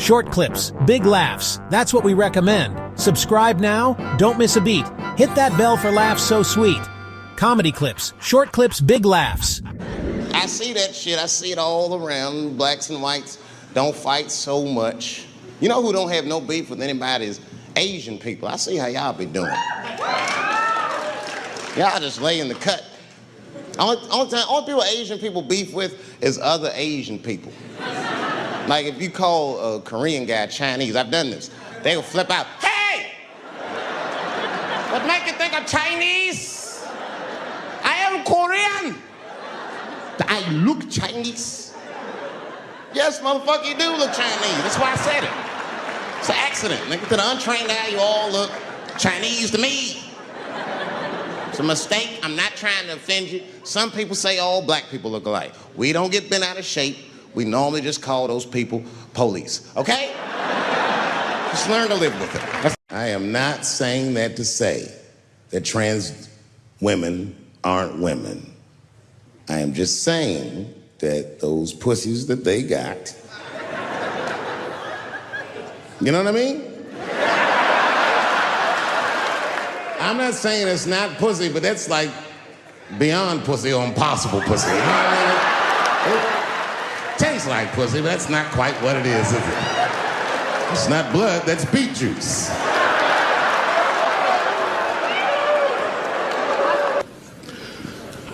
Short clips, big laughs. That's what we recommend. Subscribe now. Don't miss a beat. Hit that bell for laughs so sweet. Comedy clips, short clips, big laughs. I see that shit. I see it all around. Blacks and whites don't fight so much. You know who don't have no beef with anybody is Asian people. I see how y'all be doing. Y'all just lay in the cut. Only people Asian people beef with is other Asian people. Like if you call a Korean guy Chinese, I've done this. They will flip out, hey! What make you think I'm Chinese? I am Korean. I look Chinese. Yes, motherfucker, you do look Chinese. That's why I said it. It's an accident. Nigga, to the untrained eye, you all look Chinese to me. It's a mistake. I'm not trying to offend you. Some people say all black people look alike. We don't get bent out of shape. We normally just call those people police, okay? Just learn to live with it. I am not saying that to say that trans women aren't women. I am just saying that those pussies that they got, you know what I mean? I'm not saying it's not pussy, but that's like beyond pussy or impossible pussy. You know what I mean? It tastes like pussy, but that's not quite what it is it? It's not blood, that's beet juice.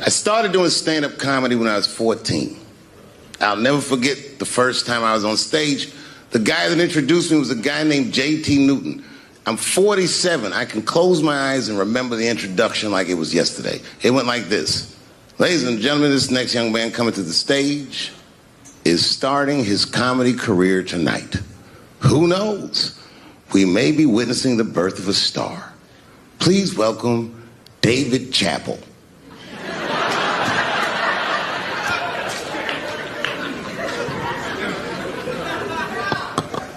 I started doing stand-up comedy when I was 14. I'll never forget the first time I was on stage. The guy that introduced me was a guy named J.T. Newton. I'm 47. I can close my eyes and remember the introduction like it was yesterday. It went like this. Ladies and gentlemen, this next young man coming to the stage is starting his comedy career tonight. Who knows? We may be witnessing the birth of a star. Please welcome David Chappell.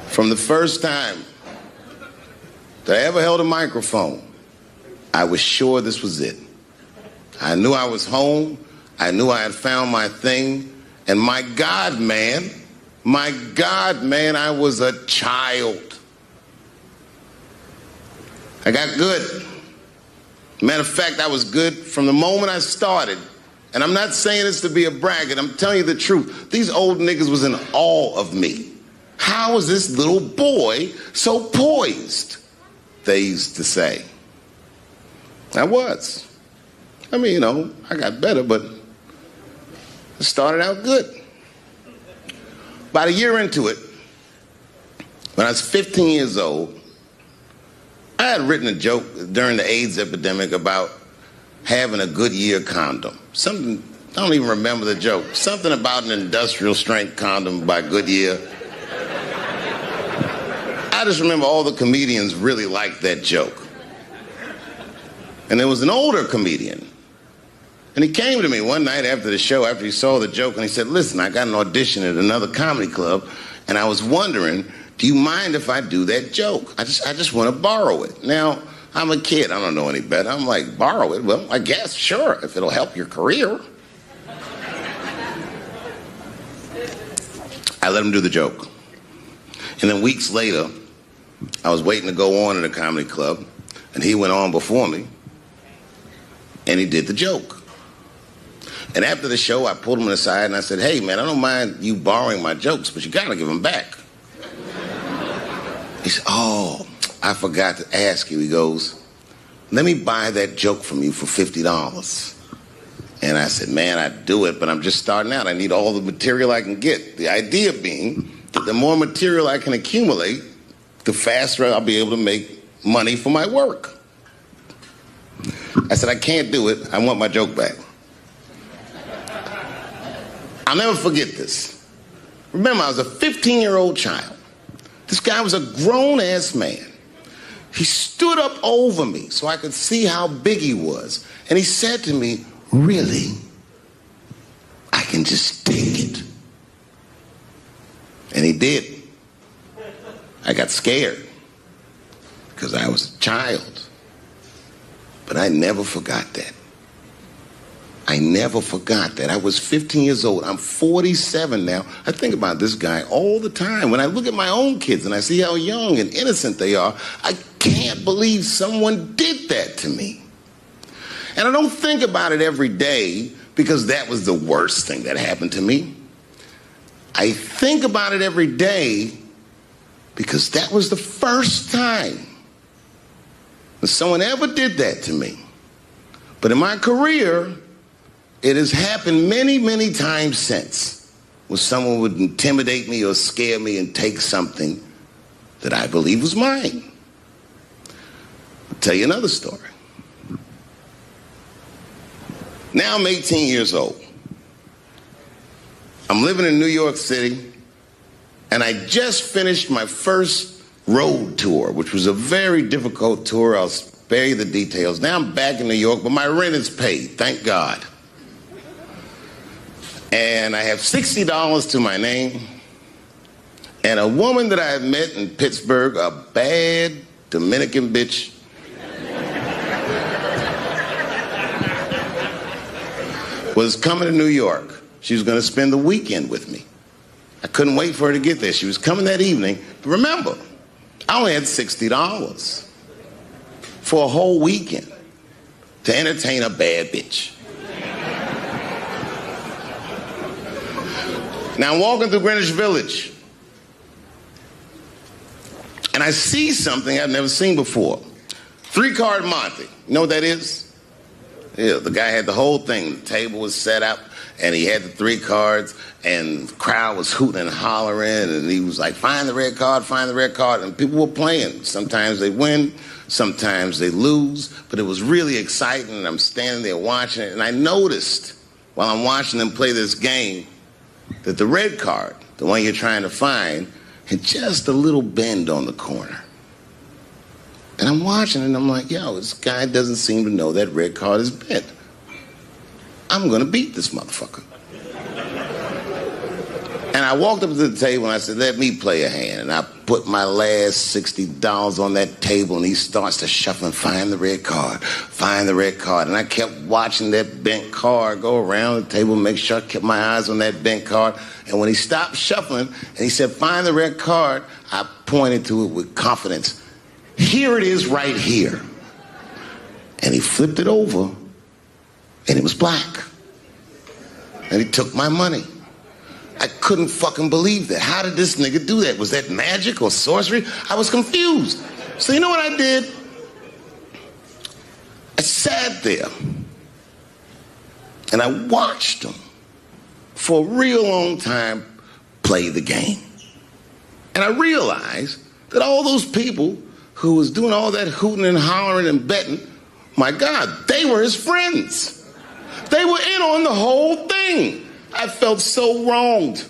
From the first time that I ever held a microphone, I was sure this was it. I knew I was home. I knew I had found my thing. And my God, man, I was a child. I got good. Matter of fact, I was good from the moment I started. And I'm not saying this to be a braggart. I'm telling you the truth. These old niggas was in awe of me. How is this little boy so poised? They used to say. I was. I mean, you know, I got better, but it started out good. About a year into it, when I was 15 years old, I had written a joke during the AIDS epidemic about having a Goodyear condom. Something, I don't even remember the joke. Something about an industrial strength condom by Goodyear. I just remember all the comedians really liked that joke. And there was an older comedian. And he came to me one night after the show, after he saw the joke, and he said, listen, I got an audition at another comedy club, and I was wondering, do you mind if I do that joke? I just want to borrow it. Now, I'm a kid. I don't know any better. I'm like, borrow it? Well, I guess, sure, if it'll help your career. I let him do the joke. And then weeks later, I was waiting to go on at a comedy club, and he went on before me, and he did the joke. And after the show, I pulled him aside and I said, hey, man, I don't mind you borrowing my jokes, but you gotta give them back. He said, oh, I forgot to ask you. He goes, let me buy that joke from you for $50. And I said, man, I'd do it, but I'm just starting out. I need all the material I can get. The idea being that the more material I can accumulate, the faster I'll be able to make money for my work. I said, I can't do it. I want my joke back. I'll never forget this. Remember, I was a 15-year-old child. This guy was a grown-ass man. He stood up over me so I could see how big he was. And he said to me, really? I can just take it. And he did. I got scared because I was a child. But I never forgot that. I never forgot that. I was 15 years old. I'm 47 now. I think about this guy all the time. When I look at my own kids and I see how young and innocent they are, I can't believe someone did that to me. And I don't think about it every day because that was the worst thing that happened to me. I think about it every day because that was the first time that someone ever did that to me. But in my career, it has happened many, many times since, where someone would intimidate me or scare me and take something that I believe was mine. I'll tell you another story. Now I'm 18 years old. I'm living in New York City, and I just finished my first road tour, which was a very difficult tour. I'll spare you the details. Now I'm back in New York, but my rent is paid, thank God. And I have $60 to my name, and a woman that I had met in Pittsburgh, a bad Dominican bitch, was coming to New York. She was going to spend the weekend with me. I couldn't wait for her to get there. She was coming that evening. But remember, I only had $60 for a whole weekend to entertain a bad bitch. Now I'm walking through Greenwich Village, and I see something I've never seen before. 3-card Monte. You know what that is? Yeah, the guy had the whole thing. The table was set up, and he had the 3 cards, and the crowd was hooting and hollering, and he was like, find the red card, find the red card, and people were playing. Sometimes they win, sometimes they lose, but it was really exciting, and I'm standing there watching it, and I noticed while I'm watching them play this game that the red card, the one you're trying to find, had just a little bend on the corner. And I'm watching it, and I'm like, yo, this guy doesn't seem to know that red card is bent. I'm gonna beat this motherfucker. And I walked up to the table and I said, let me play a hand. And I put my last $60 on that table, and he starts to shuffle and find the red card, find the red card. And I kept watching that bent card go around the table, make sure I kept my eyes on that bent card. And when he stopped shuffling and he said, find the red card, I pointed to it with confidence. Here it is right here. And he flipped it over, and it was black. And he took my money. I couldn't fucking believe that. How did this nigga do that? Was that magic or sorcery? I was confused. So you know what I did? I sat there and I watched him for a real long time play the game. And I realized that all those people who was doing all that hooting and hollering and betting, my God, they were his friends. They were in on the whole thing. I felt so wronged.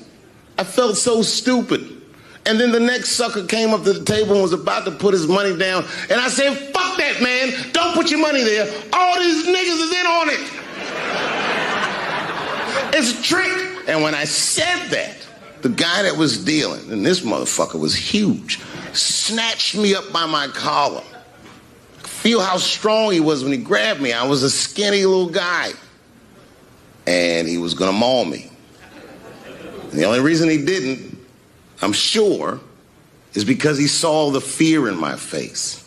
I felt so stupid. And then the next sucker came up to the table and was about to put his money down. And I said, fuck that, man. Don't put your money there. All these niggas is in on it. It's a trick. And when I said that, the guy that was dealing, and this motherfucker was huge, snatched me up by my collar. Feel how strong he was when he grabbed me. I was a skinny little guy. And he was gonna maul me. And the only reason he didn't, I'm sure, is because he saw the fear in my face.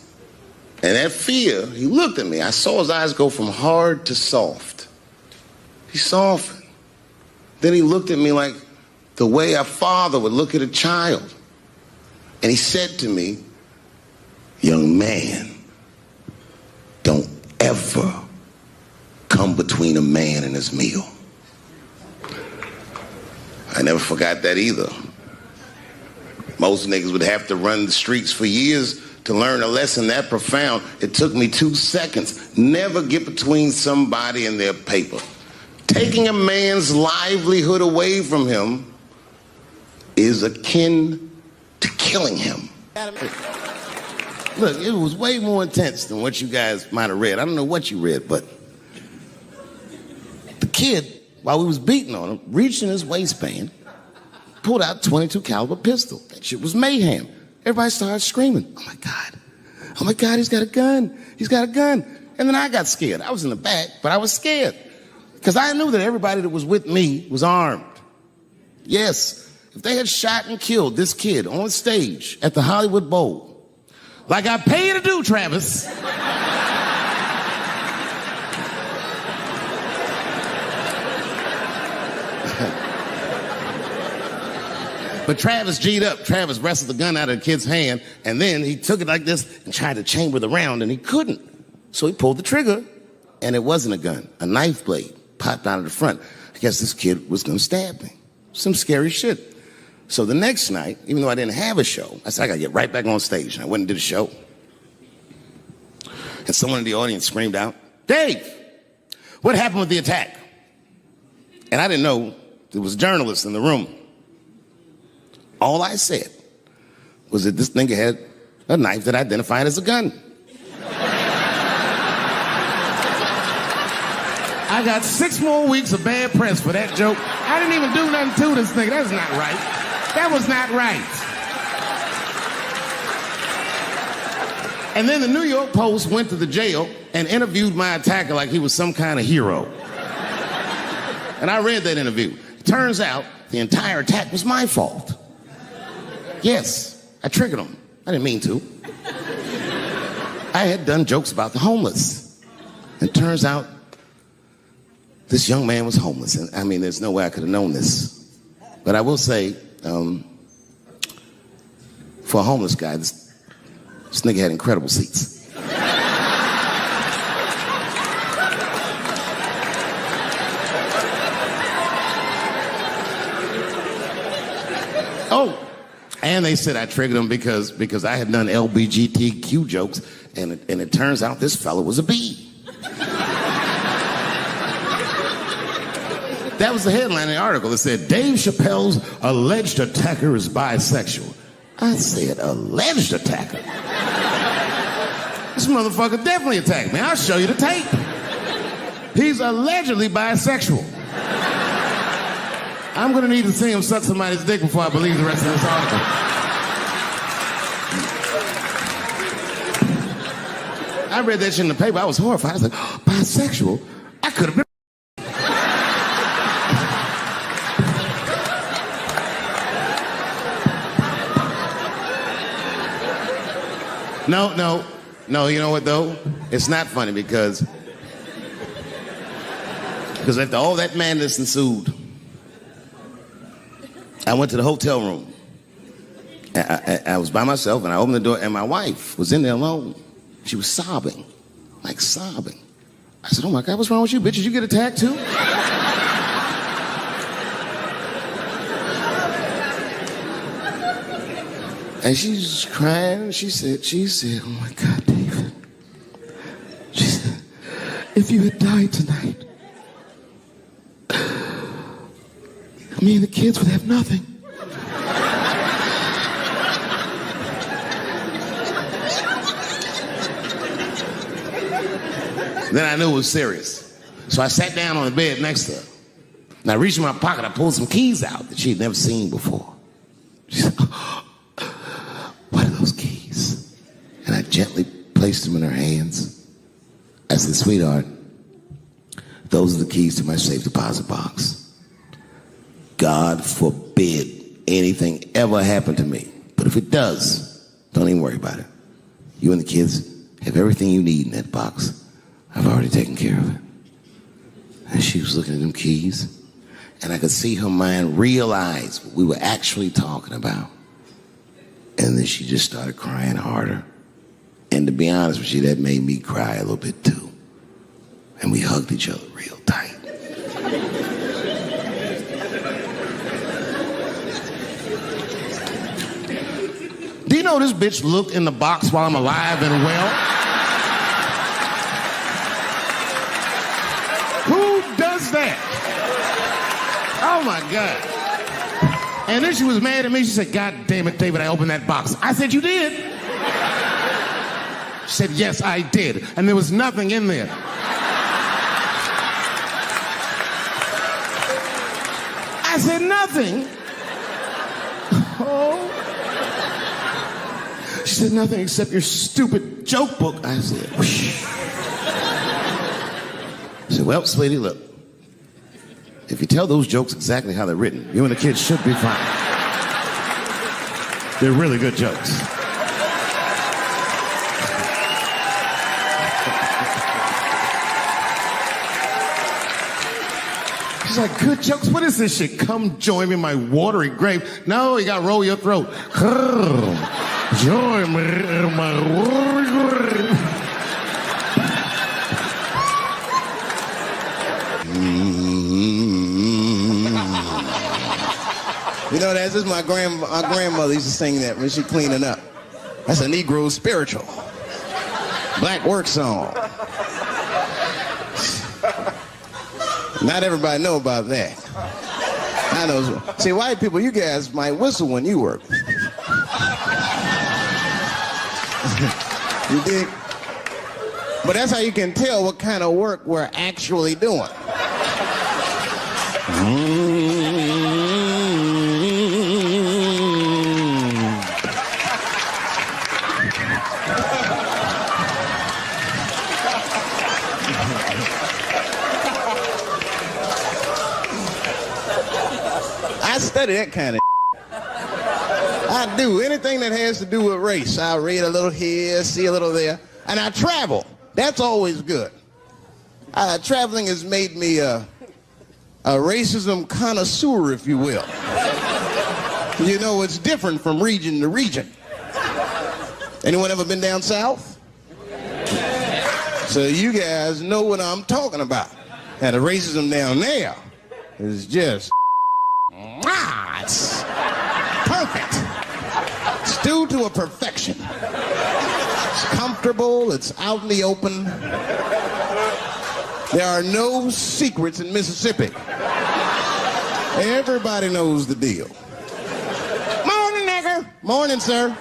And that fear, he looked at me. I saw his eyes go from hard to soft. He softened. Then he looked at me like the way a father would look at a child. And he said to me, young man, don't ever come between a man and his meal. I never forgot that either. Most niggas would have to run the streets for years to learn a lesson that profound. It took me 2 seconds. Never get between somebody and their paper. Taking a man's livelihood away from him is akin to killing him. Look, it was way more intense than what you guys might have read. I don't know what you read, but the kid, while we was beating on him, reached in his waistband, pulled out a .22 caliber pistol. That shit was mayhem. Everybody started screaming, oh my God, he's got a gun. He's got a gun. And then I got scared. I was in the back, but I was scared. Because I knew that everybody that was with me was armed. Yes, if they had shot and killed this kid on stage at the Hollywood Bowl, like I pay you to do, Travis, but Travis G'd up. Travis wrestled the gun out of the kid's hand, and then he took it like this and tried to chamber the round, and he couldn't. So he pulled the trigger, and it wasn't a gun. A knife blade popped out of the front. I guess this kid was gonna stab me. Some scary shit. So the next night, even though I didn't have a show, I said, I gotta get right back on stage. And I went and did a show. And someone in the audience screamed out, Dave, what happened with the attack? And I didn't know there was journalists in the room. All I said was that this nigga had a knife that identified as a gun. I got 6 more weeks of bad press for that joke. I didn't even do nothing to this nigga. That's not right. That was not right. And then the New York Post went to the jail and interviewed my attacker like he was some kind of hero. And I read that interview. It turns out the entire attack was my fault. Yes, I triggered him. I didn't mean to. I had done jokes about the homeless. It turns out this young man was homeless. And I mean, there's no way I could have known this. But I will say, for a homeless guy, this nigga had incredible seats. Oh, and they said I triggered him because I had done LBGTQ jokes, and it turns out this fella was a bee. That was the headline in the article. It said, Dave Chappelle's alleged attacker is bisexual. I said, alleged attacker? This motherfucker definitely attacked me. I'll show you the tape. He's allegedly bisexual. I'm gonna need to see him suck somebody's dick before I believe the rest of this article. I read that shit in the paper. I was horrified. I was like, oh, bisexual? I could have been. No, you know what though? It's not funny because after all that madness ensued, I went to the hotel room. I was by myself and I opened the door and my wife was in there alone. She was sobbing, like sobbing. I said, oh my God, what's wrong with you, bitch? Did you get attacked too? And she's crying. She said, oh my God, David. She said, if you had died tonight, me and the kids would have nothing. Then I knew it was serious. So I sat down on the bed next to her. And I reached in my pocket, I pulled some keys out that she had never seen before. She said, what are those keys? And I gently placed them in her hands. I said, sweetheart, those are the keys to my safe deposit box. God forbid anything ever happen to me. But if it does, don't even worry about it. You and the kids have everything you need in that box. I've already taken care of it. And she was looking at them keys, and I could see her mind realize what we were actually talking about. And then she just started crying harder. And to be honest with you, that made me cry a little bit too. And we hugged each other real tight. Do you know this bitch looked in the box while I'm alive and well? Who does that? Oh my God. And then she was mad at me. She said, God damn it, David, I opened that box. I said, you did? She said, yes, I did. And there was nothing in there. I said, nothing? Oh. She said, nothing except your stupid joke book. I said, whoosh. She said, well, sweetie, look, If you tell those jokes exactly how they're written, you and the kids should be fine. They're really good jokes. She's like, good jokes? What is this shit? Come join me in my watery grave. No, you gotta roll your throat. Join me in my watery grave. You know, that's just my grandmother used to sing that when she cleaning up. That's a Negro spiritual. Black work song. Not everybody know about that. I know. See, white people, you guys might whistle when you work. You dig? But that's how you can tell what kind of work we're actually doing. I study that kind of I do. Anything that has to do with race. I read a little here, see a little there. And I travel. That's always good. Traveling has made me a racism connoisseur, if you will. You know, it's different from region to region. Anyone ever been down south? So you guys know what I'm talking about. And the racism down there is just, it's perfect. It's due to a perfection. It's comfortable, it's out in the open. There are no secrets in Mississippi. Everybody knows the deal. Morning, nigger. Morning, sir.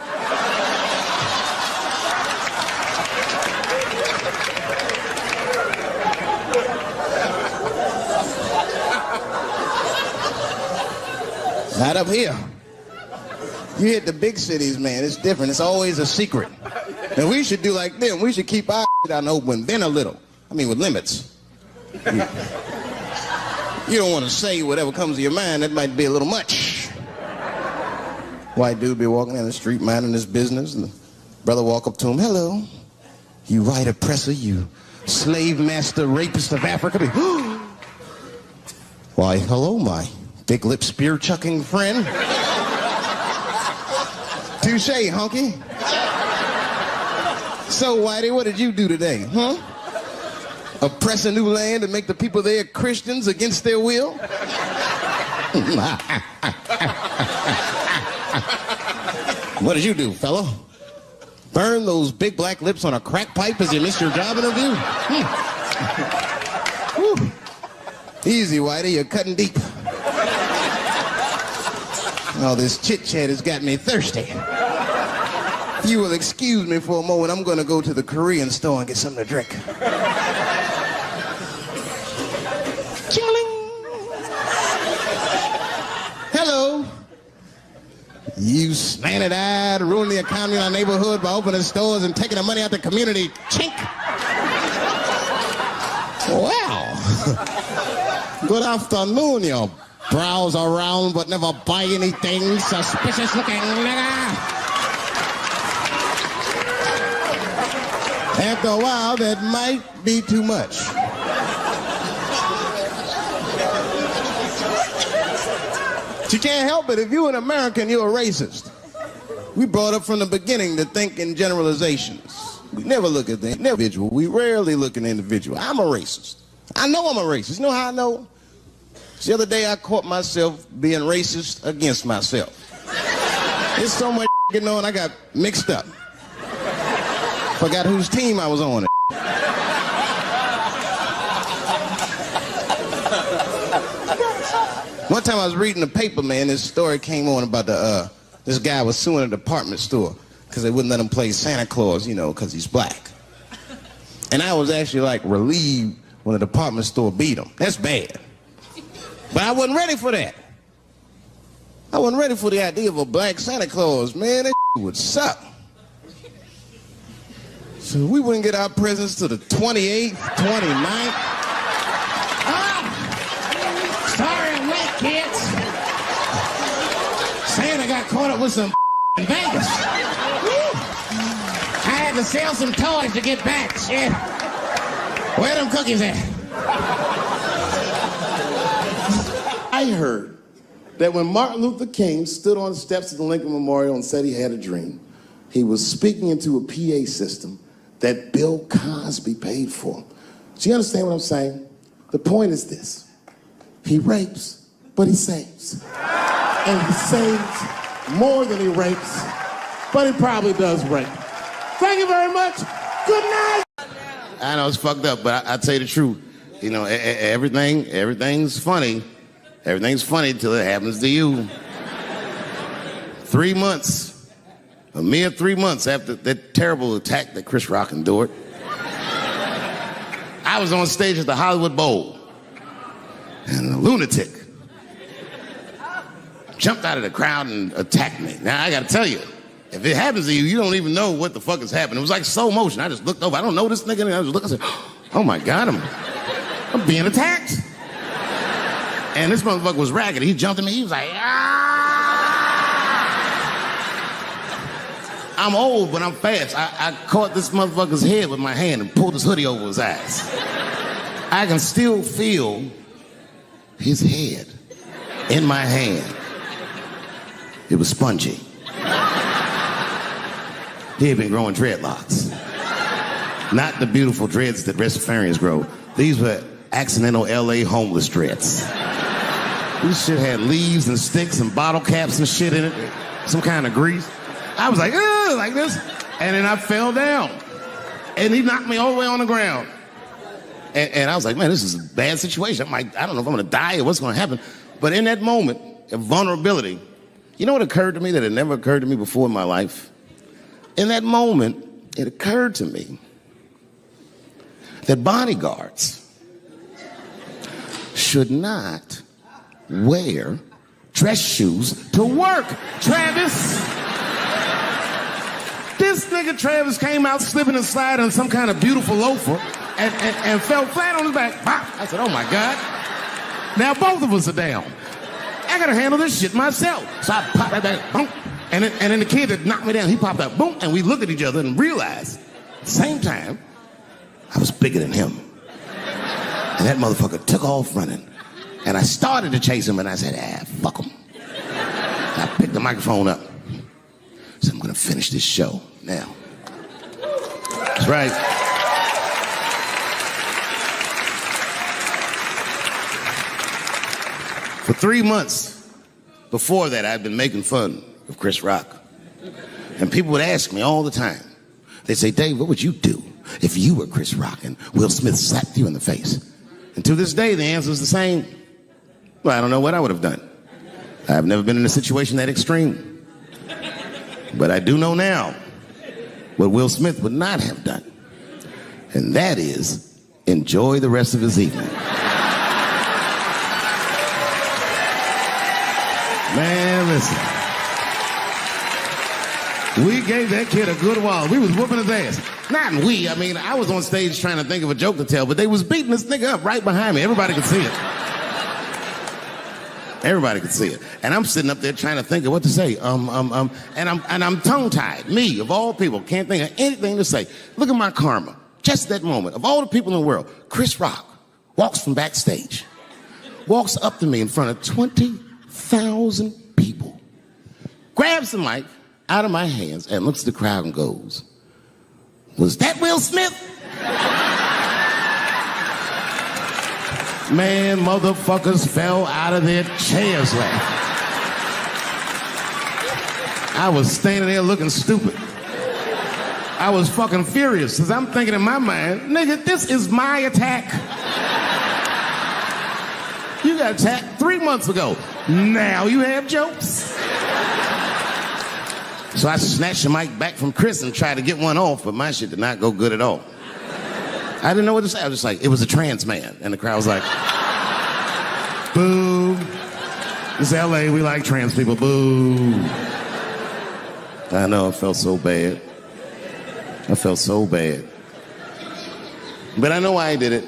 Not up here. You hit the big cities, man. It's different. It's always a secret. And we should do like them. We should keep our out in the open, then a little. I mean, with limits. You don't want to say whatever comes to your mind. That might be a little much. White dude be walking down the street minding his business, and the brother walk up to him. Hello, you white oppressor, you slave master rapist of Africa. Why, hello, my big lip spear chucking friend. Touche, honky. So, Whitey, what did you do today, huh? Oppress a new land and make the people there Christians against their will? What did you do, fellow? Burn those big black lips on a crack pipe as you missed your job interview? Easy, Whitey, you're cutting deep. All this chit-chat has got me thirsty. If you will excuse me for a moment, I'm going to go to the Korean store and get something to drink. Hello. You slanted-eyed, ruining the economy in our neighborhood by opening stores and taking the money out the community. Chink. Wow. Good afternoon, you browse around but never buy anything. Suspicious looking nigga. After a while, that might be too much. But you can't help it. If you're an American, you're a racist. We brought up from the beginning to think in generalizations. We never look at the individual. We rarely look at the individual. I'm a racist. I know I'm a racist. You know how I know? The other day I caught myself being racist against myself. There's so much getting on, I got mixed up. Forgot whose team I was on. One time I was reading the paper, man, this story came on about this guy was suing a department store because they wouldn't let him play Santa Claus, you know, because he's black. And I was actually like relieved when the department store beat him. That's bad. But I wasn't ready for that. I wasn't ready for the idea of a black Santa Claus, man. That would suck. So we wouldn't get our presents to the 28th, 29th. I got caught up with some in Vegas. Woo. I had to sell some toys to get back. Shit. Where them cookies at? I heard that when Martin Luther King stood on the steps of the Lincoln Memorial and said he had a dream, he was speaking into a PA system that Bill Cosby paid for. Do you understand what I'm saying? The point is this. He rapes, but he saves. And he saves more than he rapes, but he probably does rape. Thank you very much. Good night. I know it's fucked up, but I tell you the truth. You know, everything's funny. Everything's funny till it happens to you. 3 months. A mere 3 months after that terrible attack that Chris Rock endured, I was on stage at the Hollywood Bowl, and a lunatic jumped out of the crowd and attacked me. Now, I gotta tell you, if it happens to you, you don't even know what the fuck is happening. It was like slow motion. I just looked over. I don't know this nigga. And I just looked and said, oh my God, I'm being attacked. And this motherfucker was ragged. He jumped at me. He was like, ah! I'm old, but I'm fast. I caught this motherfucker's head with my hand and pulled his hoodie over his eyes. I can still feel his head in my hand. It was spongy. He had been growing dreadlocks. Not the beautiful dreads that Rastafarians grow. These were accidental LA homeless dreads. This shit had leaves and sticks and bottle caps and shit in it. Some kind of grease. I was like, ugh, like this. And then I fell down. And he knocked me all the way on the ground. And I was like, man, this is a bad situation. I'm like, I don't know if I'm gonna die or what's gonna happen. But in that moment of vulnerability, you know what occurred to me that had never occurred to me before in my life? In that moment, it occurred to me that bodyguards should not wear dress shoes to work. Travis. This nigga Travis came out slipping and sliding on some kind of beautiful loafer and fell flat on his back. I said, oh my God. Now both of us are down. I gotta handle this shit myself. So I popped that back, boom. And then the kid that knocked me down, he popped up, boom. And we looked at each other and realized at the same time, I was bigger than him. And that motherfucker took off running. And I started to chase him and I said, fuck him. And I picked the microphone up. So I'm gonna finish this show now. That's right. For 3 months before that, I'd been making fun of Chris Rock. And people would ask me all the time. They'd say, Dave, what would you do if you were Chris Rock and Will Smith slapped you in the face? And to this day, the answer is the same. Well, I don't know what I would have done. I've never been in a situation that extreme. But I do know now what Will Smith would not have done. And that is enjoy the rest of his evening. Man, listen. We gave that kid a good while. We was whooping his ass. Not we, I mean, I was on stage trying to think of a joke to tell, but they was beating this nigga up right behind me. Everybody could see it. Everybody could see it. And I'm sitting up there trying to think of what to say. And I'm tongue-tied. Me, of all people, can't think of anything to say. Look at my karma. Just that moment. Of all the people in the world, Chris Rock walks from backstage, walks up to me in front of 20,000 people, grabs the mic out of my hands and looks at the crowd and goes, was that Will Smith? Man, motherfuckers fell out of their chairs laughing. I was standing there looking stupid. I was fucking furious because I'm thinking in my mind, nigga, this is my attack. You got attacked 3 months ago. Now you have jokes. So I snatched the mic back from Chris and tried to get one off, but my shit did not go good at all. I didn't know what to say. I was just like, it was a trans man. And the crowd was like, boo. It's LA, we like trans people, boo. I know, I felt so bad. I felt so bad. But I know why I did it.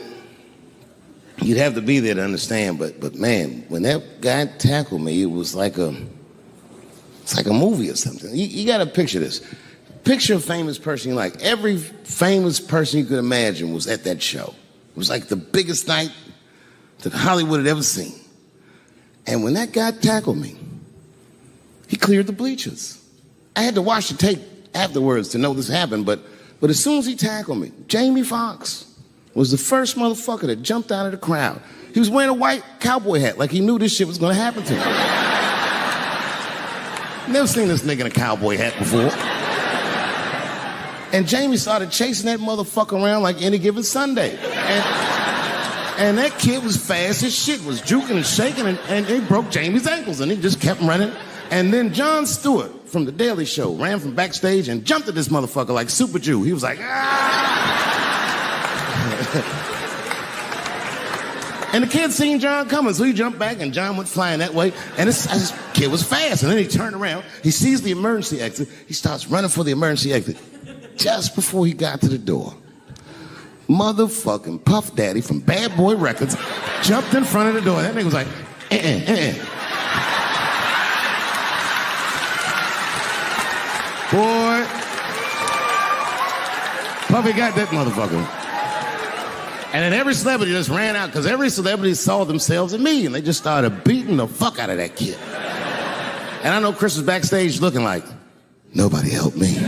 You'd have to be there to understand, but man, when that guy tackled me, it was like a It's like a movie or something. You got to picture this. Picture a famous person you like. Every famous person you could imagine was at that show. It was like the biggest night that Hollywood had ever seen. And when that guy tackled me, he cleared the bleachers. I had to watch the tape afterwards to know this happened, but as soon as he tackled me, Jamie Foxx was the first motherfucker that jumped out of the crowd. He was wearing a white cowboy hat like he knew this shit was gonna happen to him. Never seen this nigga in a cowboy hat before. And Jamie started chasing that motherfucker around like any given Sunday. And that kid was fast as shit, was juking and shaking, and he broke Jamie's ankles, and he just kept running. And then Jon Stewart from The Daily Show ran from backstage and jumped at this motherfucker like Super Jew. He was like, ah! And the kid seen Jon coming, so he jumped back, and Jon went flying that way. And this kid was fast, and then he turned around. He sees the emergency exit. He starts running for the emergency exit. Just before he got to the door, motherfucking Puff Daddy from Bad Boy Records jumped in front of the door. That nigga was like, Boy, Puffy got that motherfucker. And then every celebrity just ran out because every celebrity saw themselves in me, and they just started beating the fuck out of that kid. And I know Chris was backstage looking like, nobody helped me.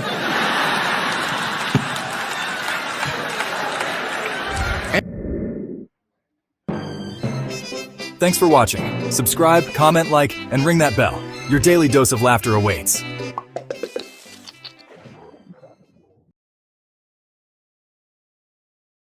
Thanks for watching. Subscribe, comment, like, and ring that bell. Your daily dose of laughter awaits.